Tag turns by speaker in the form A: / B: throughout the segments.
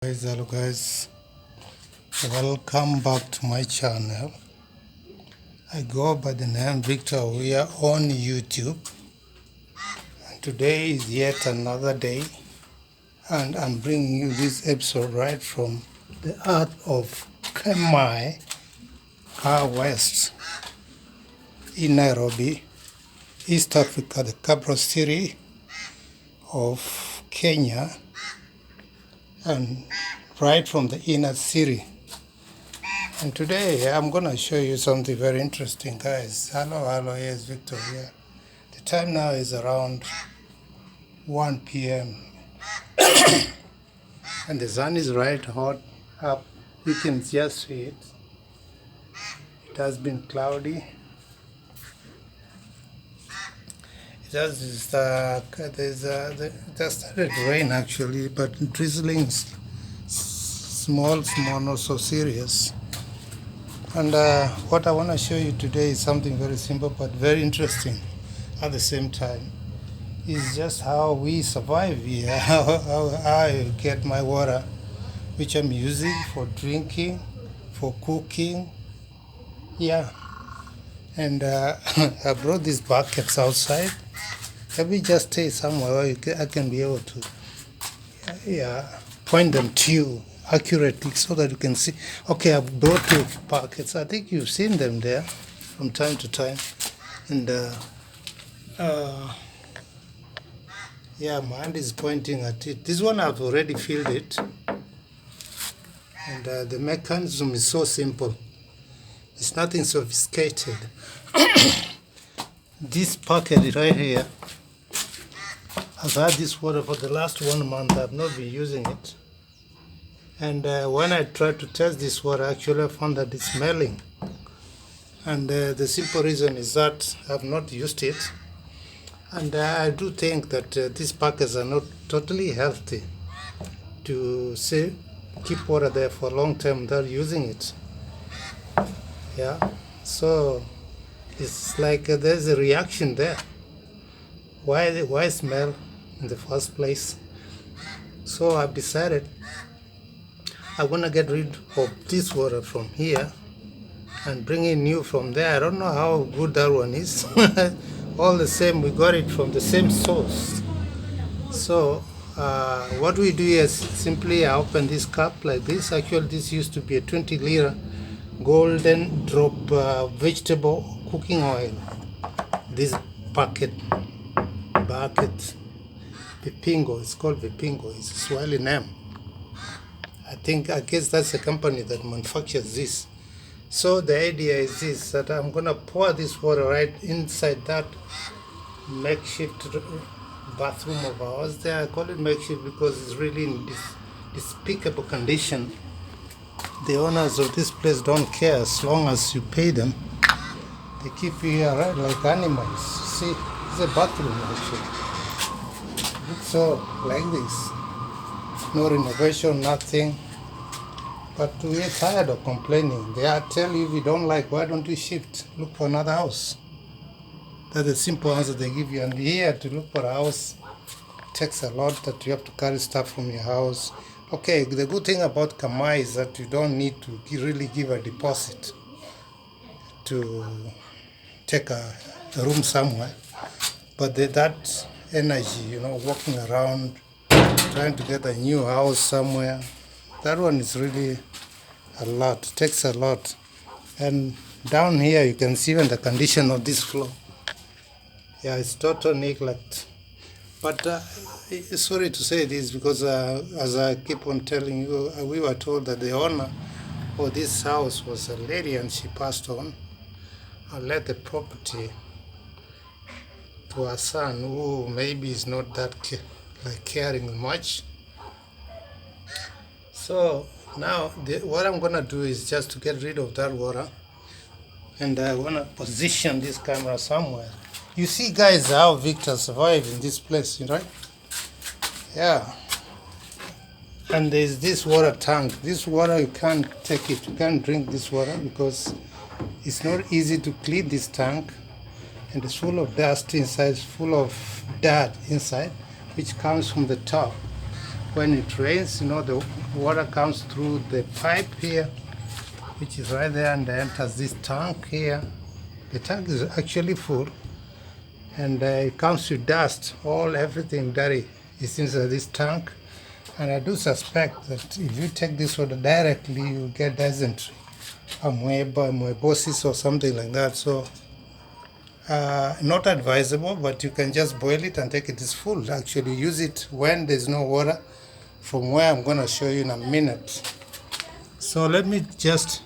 A: Hello guys, welcome back to my channel. I go by the name Victor. We are on YouTube, and today is yet another day, and I'm bringing you this episode right from the heart of Kenya, Car West, in Nairobi, East Africa, the capital city of Kenya, and right from the inner city. And today I'm gonna show you something very interesting, guys. Hello, yes, Victor here. The time now is around 1 p.m. and the sun is right hot up. You can just see it. It has been cloudy. It has just started rain actually, but drizzling small, not so serious. And what I want to show you today is something very simple but very interesting at the same time. It's just how we survive here, how I get my water, which I'm using for drinking, for cooking. Yeah. And I brought these buckets outside. Let me just stay somewhere where I can be able to point them to you accurately so that you can see. Okay, I brought you buckets. I think you've seen them there from time to time. And my hand is pointing at it. This one I've already filled it. And the mechanism is so simple. It's nothing sophisticated. This bucket right here, I've had this water for the last 1 month. I've not been using it. And when I tried to test this water, actually I found that it's smelling. And the simple reason is that I've not used it. And I do think that these buckets are not totally healthy to keep water there for a long time without using it. Yeah, so it's like there's a reaction there. Why smell in the first place? So I've decided I want to get rid of this water from here and bring in new from there. I don't know how good that one is. All the same, we got it from the same source. So what we do is simply I open this cup like this. Actually, this used to be a 20-liter golden drop vegetable cooking oil. This bucket, Vipingo, it's called Vipingo, it's a Swahili name. I guess that's the company that manufactures this. So the idea is this, that I'm gonna pour this water right inside that makeshift bathroom of ours there. I call it makeshift because it's really in this despicable condition. The owners of this place don't care as long as you pay them. They keep you here right like animals. See, it's a bathroom actually. So like this, no renovation, nothing. But we're tired of complaining. They tell you if you don't like, why don't you shift? Look for another house. That's the simple answer they give you. And here to look for a house takes a lot, that you have to carry stuff from your house. Okay, the good thing about Kamai is that you don't need to really give a deposit to take a room somewhere. But that energy, walking around, trying to get a new house somewhere, that one is really a lot. It takes a lot. And down here you can see even the condition of this floor. Yeah, it's total neglect. But sorry to say this because as I keep on telling you, we were told that the owner of this house was a lady and she passed on and left the property to her son, who maybe is not that caring much. So now what I'm gonna do is just to get rid of that water, and I wanna position this camera somewhere. You see, guys, how Victor survived in this place, right? Yeah. And there's this water tank. This water, you can't take it. You can't drink this water because it's not easy to clean this tank. And it's full of dust inside, it's full of dirt inside, which comes from the top. when it rains, you know, the water comes through the pipe here, which is right there, and enters this tank here. The tank is actually full, and it comes to dust. Everything dirty is inside this tank. And I do suspect that if you take this water directly, you get dysentery, amoebosis or something like that. So not advisable, but you can just boil it and take it as full. Actually use it when there's no water, from where I'm going to show you in a minute. So let me just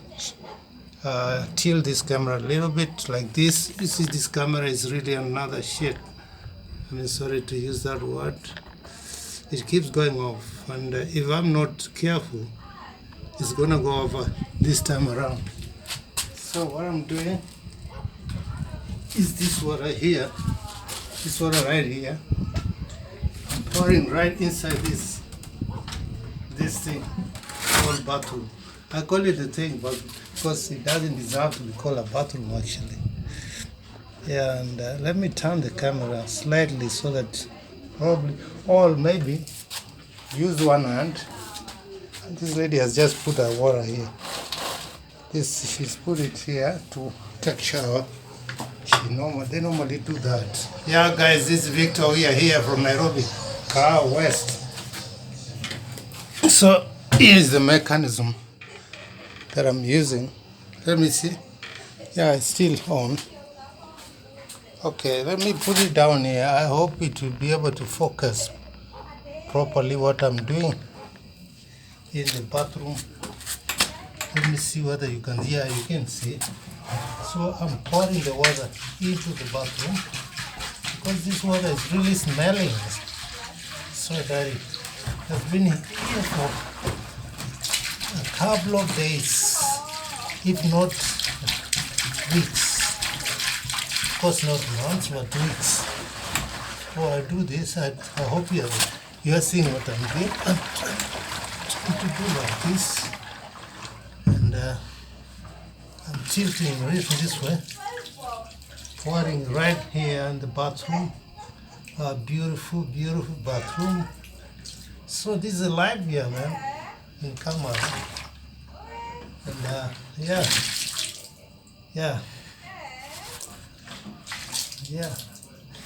A: tilt this camera a little bit like this. You see, this camera is really another shit. I mean, sorry to use that word. It keeps going off, and if I'm not careful, it's gonna go over this time around. So what I'm doing is this water here, this water right here, I'm pouring right inside this thing called bathroom. I call it a thing, but because it doesn't deserve to be called a bathroom actually. Yeah, and let me turn the camera slightly so that probably, or maybe use one hand. And this lady has just put her water here. She's put it here to take shower. They normally do that. Yeah, guys, this is Victor. We are here from Nairobi, Car West. So here's the mechanism that I'm using. Let me see. Yeah, it's still on. Okay, let me put it down here. I hope it will be able to focus properly what I'm doing in the bathroom. Let me see whether you can hear. You can see. So I'm pouring the water into the bathroom because this water is really smelling so dirty. I've been here for a couple of days, if not weeks. Of course not months, but weeks. Before I do this, I hope you are seeing what I'm doing. I'm trying to do like this, and I'm tilting it this way, pouring right here in the bathroom. A beautiful, beautiful bathroom. So this is a live here, man, in camera. And yeah.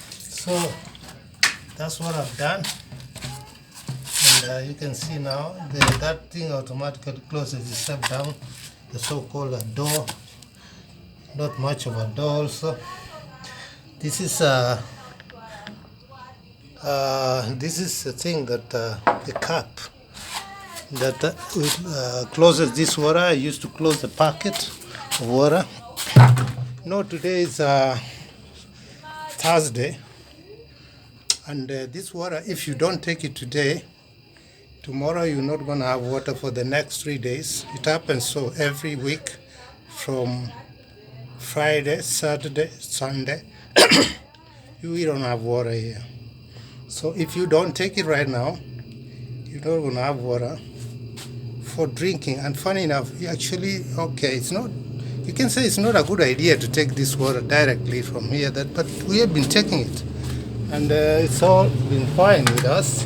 A: So that's what I've done. And you can see now that thing automatically closes itself down, the so-called door. Not much of a door also. This is a thing that the cap that closes this water. I used to close the packet of water. No, today is Thursday, and this water, if you don't take it today, tomorrow you're not going to have water for the next 3 days. It happens so every week from Friday, Saturday, Sunday. We don't have water here. So if you don't take it right now, you're not going to have water for drinking. And funny enough, actually, okay, it's not, you can say it's not a good idea to take this water directly from here, but we have been taking it. And it's all been fine with us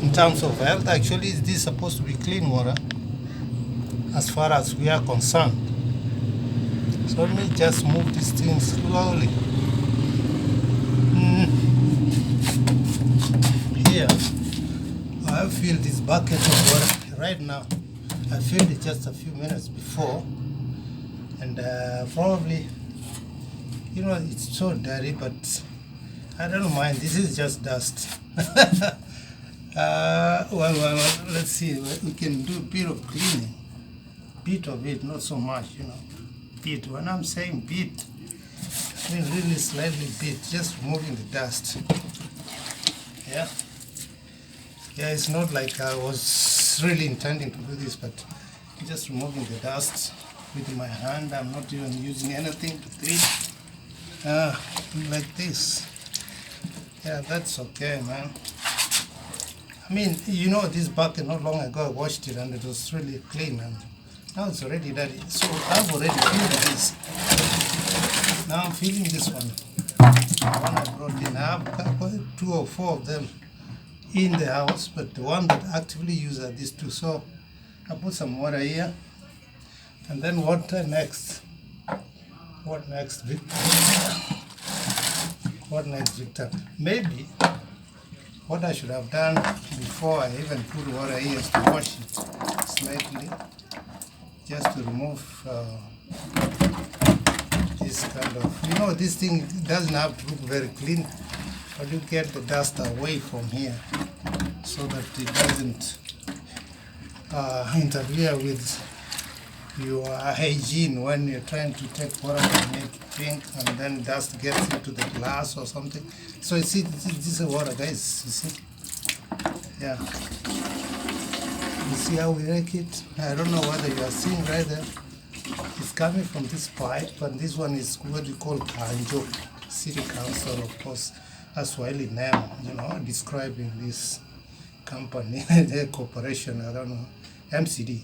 A: in terms of health. Actually, this is supposed to be clean water as far as we are concerned. So let me just move this thing slowly. Here, I filled this bucket of water right now. I filled it just a few minutes before, and probably, you know, it's so dirty, but I don't mind. This is just dust. Well, let's see. We can do a bit of cleaning, bit of it, not so much, you know. Bit. When I'm saying bit, I mean really slightly bit, just removing the dust. Yeah. Yeah, it's not like I was really intending to do this, but just removing the dust with my hand. I'm not even using anything to clean. Like this. Yeah, that's okay, man. I mean, you know, this bucket not long ago I washed it and it was really clean, and now it's already dirty. So I've already filled this. Now I'm filling this one. The one I brought in. I have 2 or 4 of them in the house, but the one that actively use are these two. So I put some water here, and then what next? What next, Victor? What next, Victor? Maybe what I should have done before I even put water here is to wash it slightly, just to remove this kind of, this thing doesn't have to look very clean, but you get the dust away from here so that it doesn't interfere with your hygiene when you're trying to take water and make it drink, and then dust gets into the glass or something. So you see, this is water, guys. You see, yeah. You see how we make it? I don't know whether you are seeing right there. It's coming from this pipe, and this one is what we call Kanjo, City Council, of course. That's Swahili name, describing this company, their corporation. I don't know, MCD.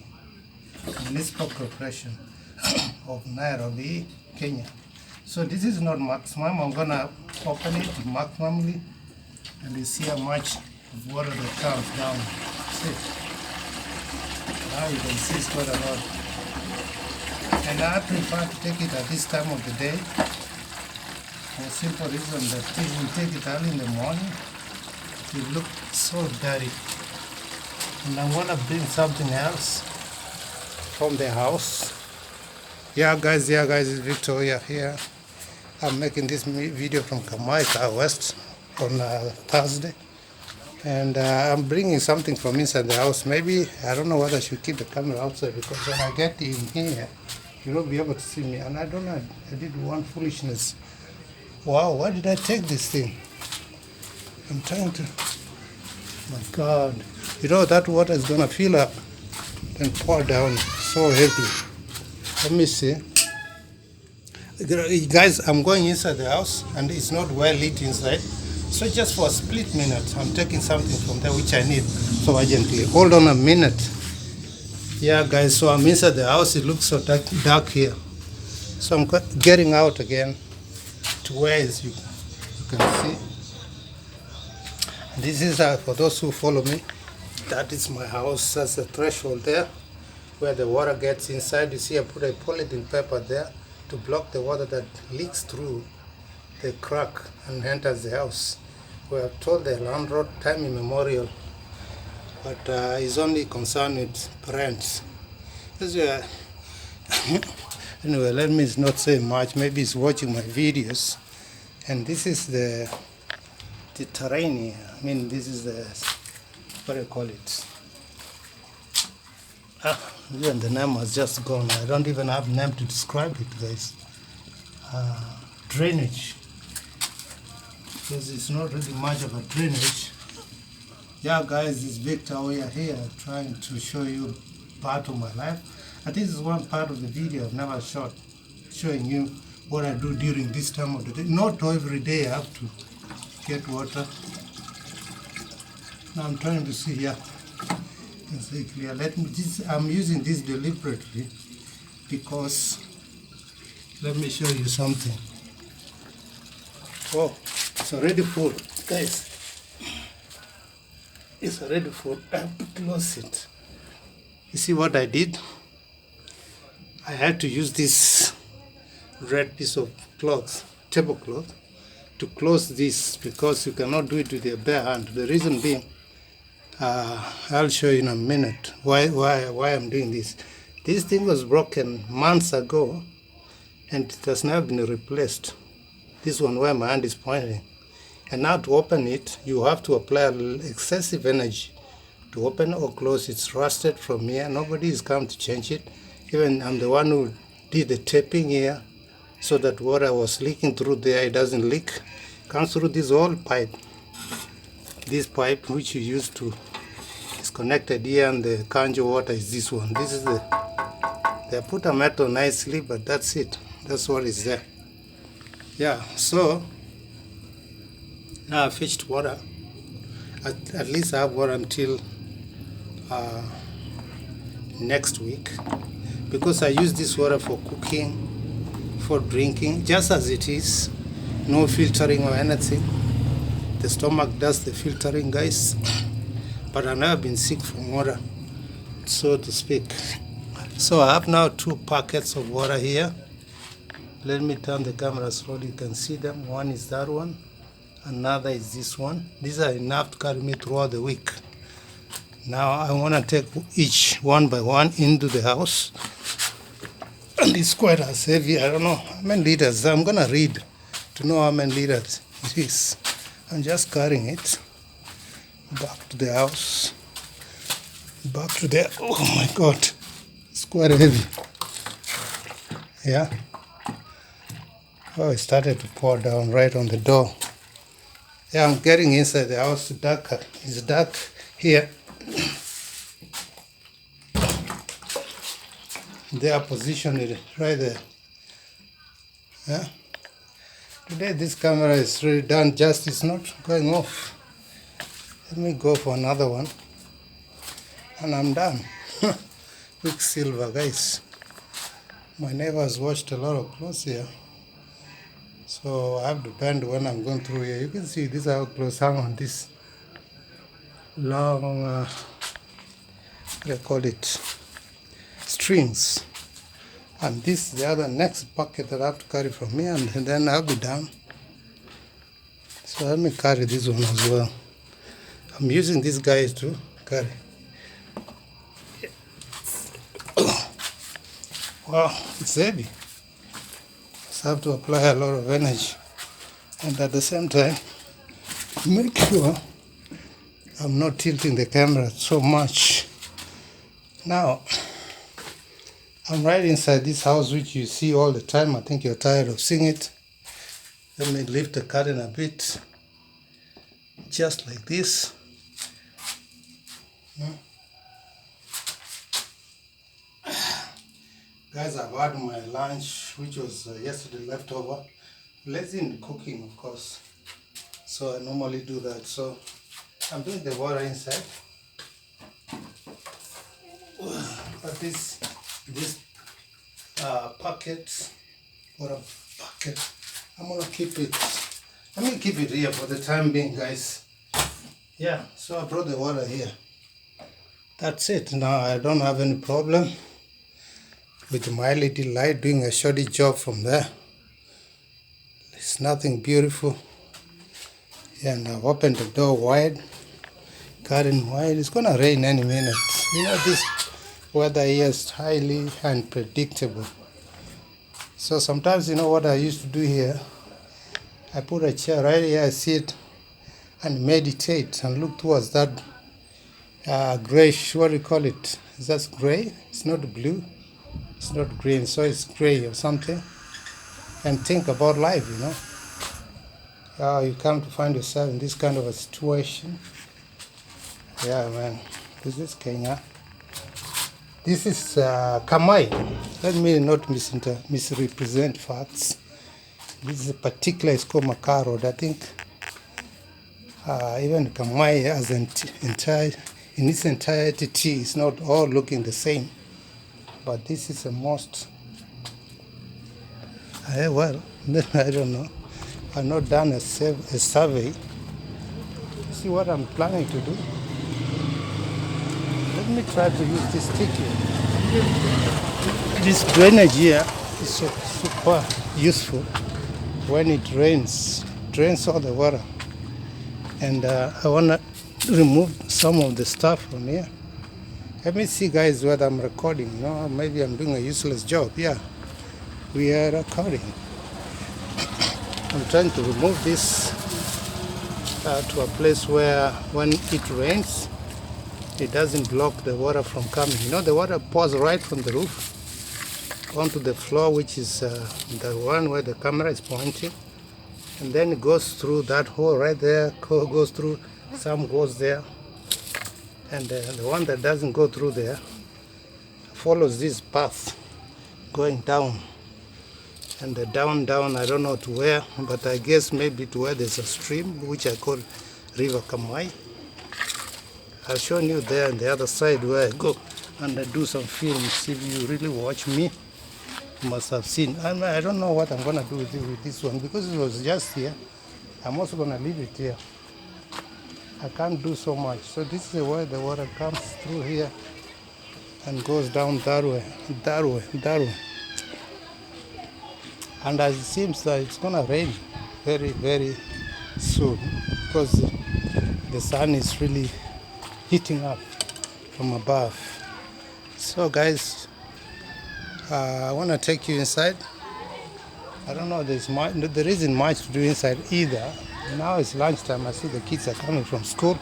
A: Municipal Corporation of Nairobi, Kenya. So this is not maximum. I'm gonna open it maximally, and you see how much of water that comes down. See? Now you can see it's quite a lot. And I prefer to take it at this time of the day, for a simple reason that if we take it early in the morning, it will look so dirty. And I wanna bring something else from the house. Yeah guys, it's Victoria here. I'm making this video from Jamaica West on Thursday, and I'm bringing something from inside the house. Maybe, I don't know whether I should keep the camera outside, because when I get in here you won't be able to see me. And I don't know, I did one foolishness. Wow, why did I take this thing? I'm trying to, my God, that water is gonna fill up and pour down so heavy. Let me see. Guys, I'm going inside the house and it's not well lit inside. So just for a split minute, I'm taking something from there which I need so urgently. Hold on a minute. Yeah guys, so I'm inside the house. It looks so dark here. So I'm getting out again to where you can see. This is for those who follow me. That is my house. That's the threshold there where the water gets inside. You see I put a polythene paper there to block the water that leaks through the crack and enters the house. We have told the landlord time immemorial, but he's only concerned with rent. Anyway, let me not say much. Maybe he's watching my videos. And this is the terrain here. I mean, this is the, what do you call it? Even the name has just gone. I don't even have a name to describe it, guys. Drainage. Because it's not really much of a drainage. Yeah, guys, it's Victor. We are here trying to show you part of my life. And this is one part of the video I've never shot, showing you what I do during this time of the day. Not every day I have to get water. Now I'm trying to see here. You can see clear. I'm using this deliberately because let me show you something. Oh, it's already full, guys. It's already full. I have to close it. You see what I did? I had to use this red piece of cloth, tablecloth, to close this because you cannot do it with your bare hand. The reason being, I'll show you in a minute why I'm doing this. This thing was broken months ago and it has never been replaced. This one where my hand is pointing. And now to open it, you have to apply excessive energy to open or close. It's rusted from here. Nobody is come to change it. Even I'm the one who did the taping here so that water was leaking through there. It doesn't leak. Comes through this old pipe. This pipe which you use to is connected here, and the kanjo water is this one. This is they put a metal nicely, but that's it. That's what is there. Yeah, so now I fetched water. At least I have water until next week, because I use this water for cooking, for drinking, just as it is, no filtering or anything. the stomach does the filtering, guys. But I've never been sick from water, so to speak. So I have now 2 packets of water here. Let me turn the camera slowly, you can see them. One is that one, another is this one. These are enough to carry me throughout the week. Now I want to take each one by one into the house. And it's quite as heavy, I don't know how many liters. I'm going to read to know how many liters it is. I'm just carrying it back to the house. Back to the, oh my God, it's quite heavy. Yeah. Oh, it started to pour down right on the door. Yeah, I'm getting inside the house darker. It's dark here. They are positioned right there. Yeah. Today this camera is really done justice, not going off. Let me go for another one. And I'm done. Quicksilver, guys. My neighbors watched a lot of clothes here. So I have to bend when I'm going through here. You can see these are how clothes hang on this long, what do you call it, strings. And this is the other next bucket that I have to carry from here, and then I'll be done. So let me carry this one as well. I'm using these guys to carry. Wow, it's heavy. So I have to apply a lot of energy, and at the same time make sure I'm not tilting the camera so much. Now I'm right inside this house, which you see all the time. I think you're tired of seeing it. Let me lift the curtain a bit, just like this. Guys, I've had my lunch, which was yesterday leftover. Lazy in cooking, of course, so I normally do that. So I'm doing the water inside, but this packet, water bucket, I'm gonna keep it. Let me keep it here for the time being, guys. Yeah, so I brought the water here. That's it. Now I don't have any problem with my LED light doing a shoddy job from there. It's nothing beautiful. Yeah, and I've opened the door wide, curtain wide. It's gonna rain any minute. You know, this weather here is highly unpredictable. So sometimes, you know what I used to do here? I put a chair right here, I sit and meditate and look towards that grayish, what do you call it? Is that gray? It's not blue. It's not green, so it's gray or something. And think about life, you know. How you come to find yourself in this kind of a situation. Yeah, man. This is Kenya. This is Kamai. Let me not misrepresent facts. This is a particular, it's called Makar Road. I think even Kamai as in its entirety is not all looking the same. But this is the most, well, I don't know. I've not done a survey. See what I'm planning to do. Let me try to use this stick here. This drainage here is so super useful. When it rains, drains all the water. And I want to remove some of the stuff from here. Let me see, guys, what I'm recording. You know, maybe I'm doing a useless job. Yeah, we are recording. I'm trying to remove this to a place where when it rains, it doesn't block the water from coming. You know, the water pours right from the roof onto the floor, which is the one where the camera is pointing. And then it goes through that hole right there, goes through, some goes there. And the one that doesn't go through there follows this path going down. And the down, I don't know to where, but I guess maybe to where there's a stream, which I call River Kamai. I've shown you there on the other side where I go and I do some films. If you really watch me, you must have seen. I don't know what I'm going to do with this one because it was just here. I'm also going to leave it here. I can't do so much. So this is where the water comes through here and goes down that way, that way, that way. And as it seems that it's gonna rain very, very soon because the sun is really heating up from above. So guys, I want to take you inside. I don't know, there isn't much to do inside either. Now it's lunchtime. I see the kids are coming from school.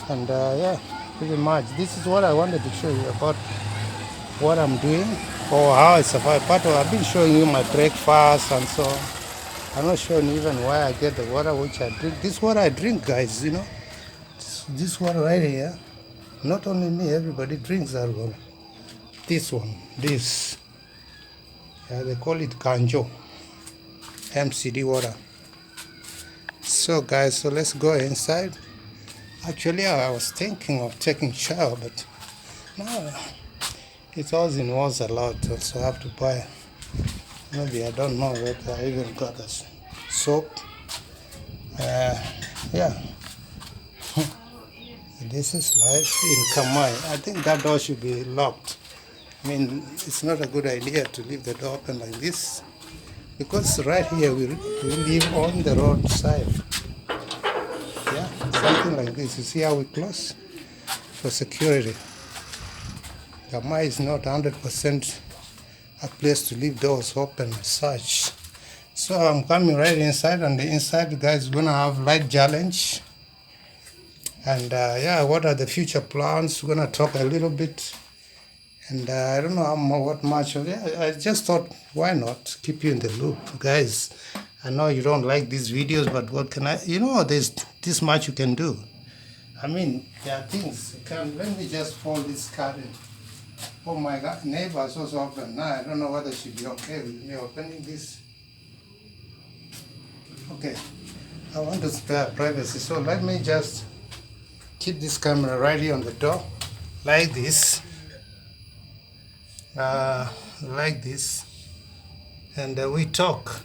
A: And yeah, pretty much. This is what I wanted to show you about what I'm doing or how I survive. But I've been showing you my breakfast and so on. I'm not showing you even why I get the water which I drink. This water I drink, guys, you know. This water right here. Not only me, everybody drinks that water. This one, this. Yeah, they call it Kanjo. MCD water. So guys, so let's go inside. Actually, I was thinking of taking shower, but no, it all involves a lot. Also, I have to buy. Maybe I don't know whether I even got a soap. Yeah, this is life in Kamai. I think that door should be locked. I mean, it's not a good idea to leave the door open like this. Because right here we live on the roadside. Yeah, something like this. You see how we close? For security. Gamai is not 100% a place to leave doors open as such. So I'm coming right inside, and the inside guys is gonna have light challenge. And yeah, what are the future plans? We're gonna talk a little bit. And I don't know what much of it. I just thought, why not keep you in the loop, guys? I know you don't like these videos, but what can I? You know, there's this much you can do. I mean, there are things. Let me just fold this curtain. Oh my God, neighbors also open. Now I don't know whether she'll be okay with me opening this. Okay, I want to spare privacy, so let me just keep this camera right here on the door, like this. Like this, and we talk.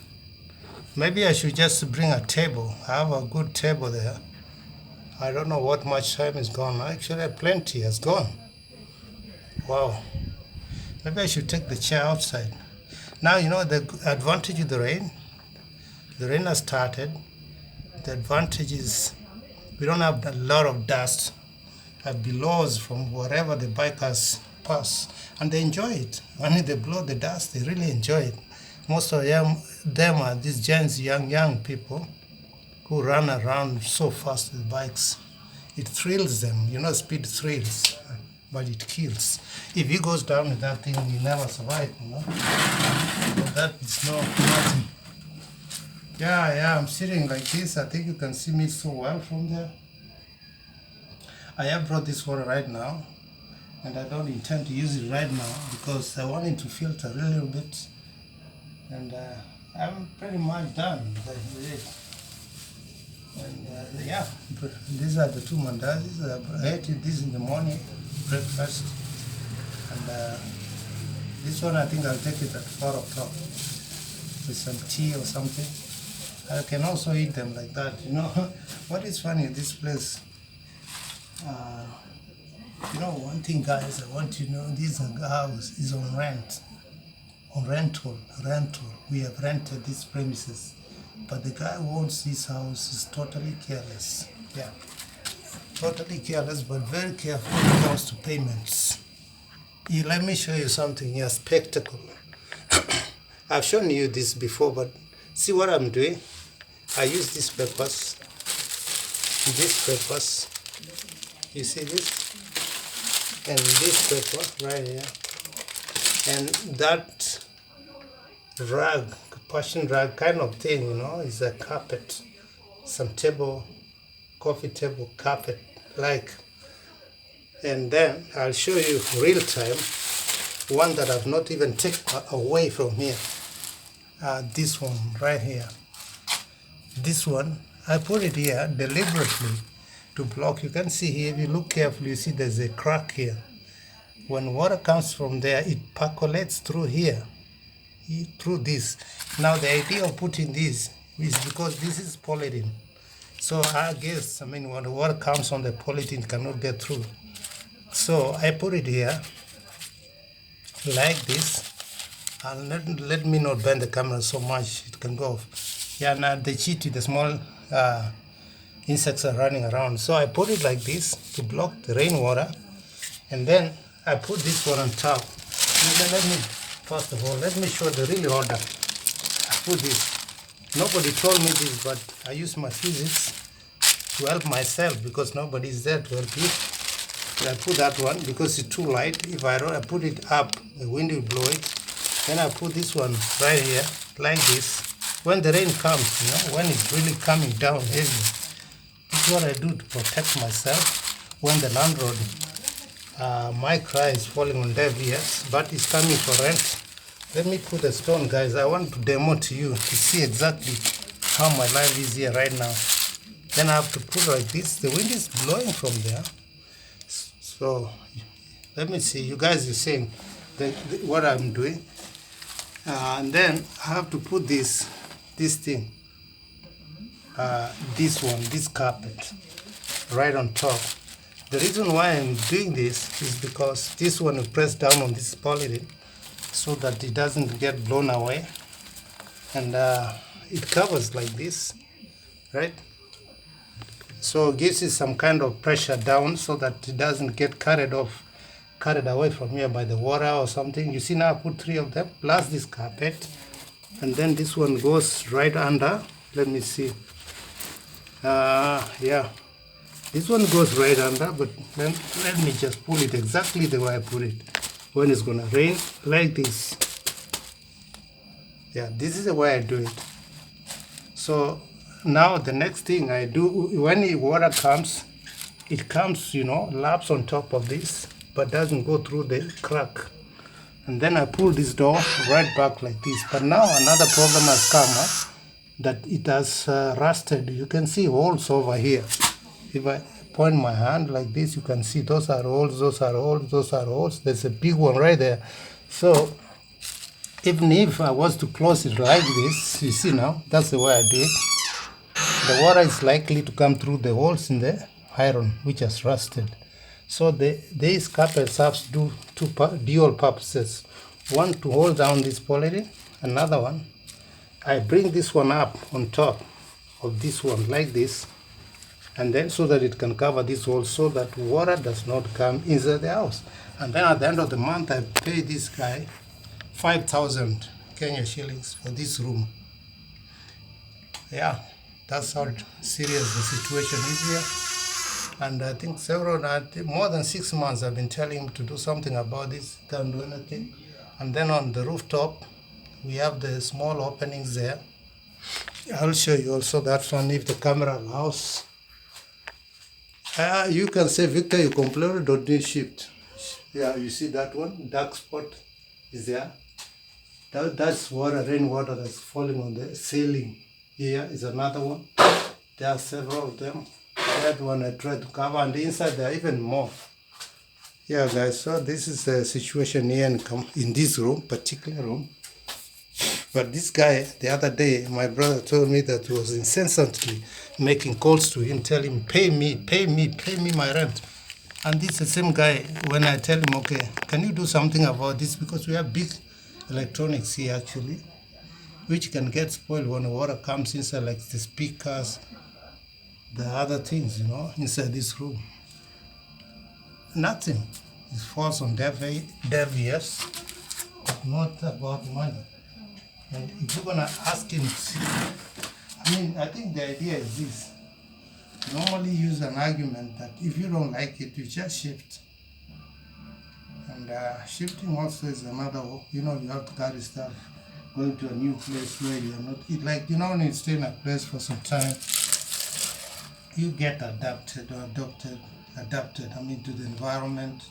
A: Maybe I should just bring a table. I have a good table there. I don't know what much time is gone. Actually, plenty has gone. Wow. Maybe I should take the chair outside. Now, you know the advantage of the rain. The rain has started. The advantage is we don't have a lot of dust below us from wherever the bikers pass, and they enjoy it. When they blow the dust, they really enjoy it. Most of them are these giants, young people who run around so fast with bikes. It thrills them, you know, speed thrills, but it kills. If he goes down with that thing, he never survive, you know. But that is nothing. Yeah, I'm sitting like this. I think you can see me so well from there. I have brought this water right now, and I don't intend to use it right now because I want it to filter a little bit, and I'm pretty much done with it. And yeah, these are the two mandazis. I ate this in the morning, breakfast, and this one I think I'll take it at 4 o'clock with some tea or something. I can also eat them like that, you know. What is funny, this place, you know, one thing guys, I want you to know, this house is on rental. We have rented these premises, but the guy who owns this house is totally careless. Yeah, totally careless, but very careful when it comes to payments. Let me show you something here, spectacle. I've shown you this before, but see what I'm doing? I use these papers. You see this? And this paper right here. And that rag, Persian rag kind of thing, you know, is a carpet. Some coffee table carpet like. And then I'll show you real time one that I've not even taken away from here. This one right here. This one, I put it here deliberately to block. You can see here, if you look carefully, you see there's a crack here. When water comes from there, it percolates through here, through this. Now the idea of putting this is because this is polythene. So I guess, I mean, when the water comes on the polythene, it cannot get through. So I put it here like this, and let me not bend the camera so much, it can go off. Yeah, now the cheat with the small insects are running around. So I put it like this to block the rainwater, and then I put this one on top. And then let me, first of all, let me show the really order. I put this. Nobody told me this, but I use my physics to help myself because nobody is there to help you. So I put that one because it's too light. If I put it up, the wind will blow it. Then I put this one right here, like this. When the rain comes, when it's really coming down heavy, this is what I do to protect myself when the landlord, my cry is falling on deaf ears, but it's coming for rent. Let me put a stone, guys. I want to demo to you to see exactly how my life is here right now. Then I have to put like this. The wind is blowing from there. So let me see. You guys are seeing what I'm doing. And then I have to put this thing, this carpet, right on top. The reason why I'm doing this is because this one will press down on this polythene so that it doesn't get blown away, and it covers like this, right? So it gives it some kind of pressure down so that it doesn't get carried away from here by the water or something. You see now I put 3 of them plus this carpet, and then this one goes right under. Let me see. Yeah, this one goes right under, but then let me just pull it exactly the way I put it. When it's gonna rain, like this. Yeah, this is the way I do it. So now the next thing I do, when the water comes, it comes, laps on top of this, but doesn't go through the crack. And then I pull this door right back like this. But now another problem has come, that it has rusted. You can see holes over here. If I point my hand like this, you can see those are holes, those are holes, those are holes. There's a big one right there. So even if I was to close it like this, you see now, that's the way I do it. The water is likely to come through the holes in the iron, which has rusted. So these carpets have to do two dual purposes. One, to hold down this polythene. Another one, I bring this one up on top of this one like this, and then so that it can cover this hole so that water does not come inside the house. And then at the end of the month, I pay this guy 5,000 Kenya shillings for this room. Yeah, that's how serious the situation is here. And I think more than 6 months I've been telling him to do something about this, can't do anything. And then on the rooftop, we have the small openings there. I'll show you also that one if the camera allows. You can say, Victor, you completely don't need shift. Yeah, you see that one, dark spot is there. That's water, rainwater that's falling on the ceiling. Here is another one. There are several of them. That one I tried to cover, and inside there are even more. Yeah, guys, so this is the situation here in this room, particular room. But this guy, the other day, my brother told me that he was incessantly making calls to him, telling him, pay me my rent. And this is the same guy, when I tell him, okay, can you do something about this? Because we have big electronics here, actually, which can get spoiled when the water comes inside, like the speakers, the other things, inside this room. Nothing. It falls on deaf ears, not about money. And if you're going to ask him, I think the idea is this. Normally use an argument that if you don't like it, you just shift. And shifting also is another, you have to carry stuff, going to a new place where you are not, when you stay in a place for some time, you get adapted to the environment,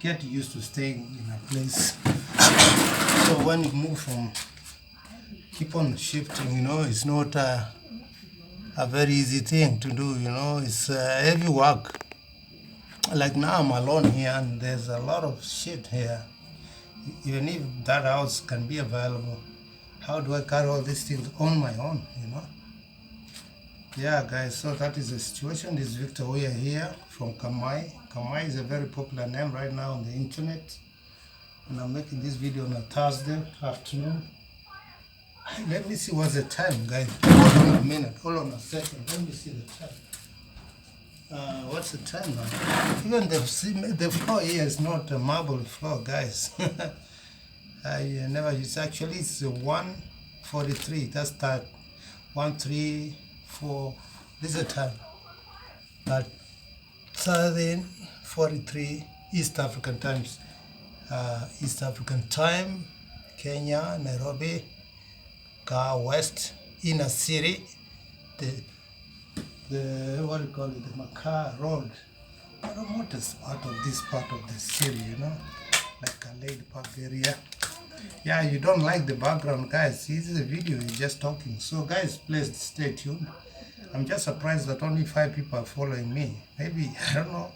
A: get used to staying in a place. So when you move from, keep on shifting, it's not a very easy thing to do, it's heavy work. Like now I'm alone here and there's a lot of shit here. Even if that house can be available, how do I carry all these things on my own, Yeah, guys, so that is the situation. This is Victor. We are here from Kamai. Kamai is a very popular name right now on the internet. And I'm making this video on a Thursday afternoon. Let me see what's the time, guys. Hold on a minute. Hold on a second. Let me see the time. What's the time now? Even the floor here is not a marble floor, guys. I never use. Actually, it's 1:43. That's that. 1:34. This is the time. But 13:43 East African times. East African time, Kenya, Nairobi, West, inner city, the what do you call it, the Makar Road, the remotest part of this part of the city, you know, like a laid park area. Yeah, you don't like the background, guys. This is a video, you're just talking. So guys, please stay tuned. I'm just surprised that only 5 people are following me. Maybe, I don't know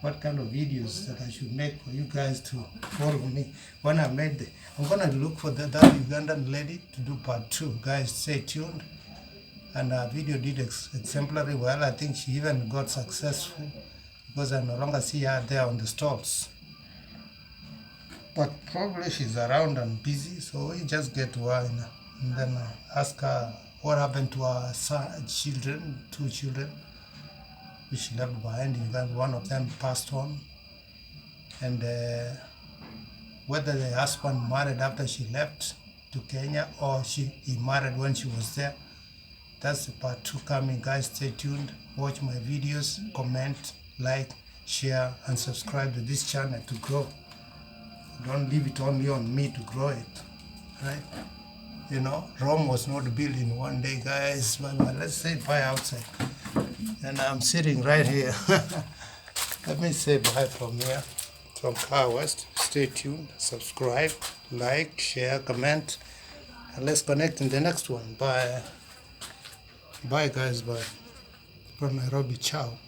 A: what kind of videos that I should make for you guys to follow me. When I made the, I'm gonna look for that Ugandan lady to do part 2. Guys, stay tuned. And our video did exemplary well. I think she even got successful because I no longer see her there on the stalls. But probably she's around and busy, so we just get to her and then ask her what happened to her children, 2 children, which she left behind. One of them passed on, and whether the husband married after she left to Kenya or he married when she was there. That's the part 2 coming, guys. Stay tuned, watch my videos, comment, like, share, and subscribe to this channel to grow. Don't leave it only on me to grow it, right? You know, Rome was not built in one day, guys. But let's say bye outside. And I'm sitting right here. Let me say bye from here, from Car West. Stay tuned, subscribe, like, share, comment, and let's connect in the next one. Bye. Bye, guys. Bye. From Nairobi. Ciao.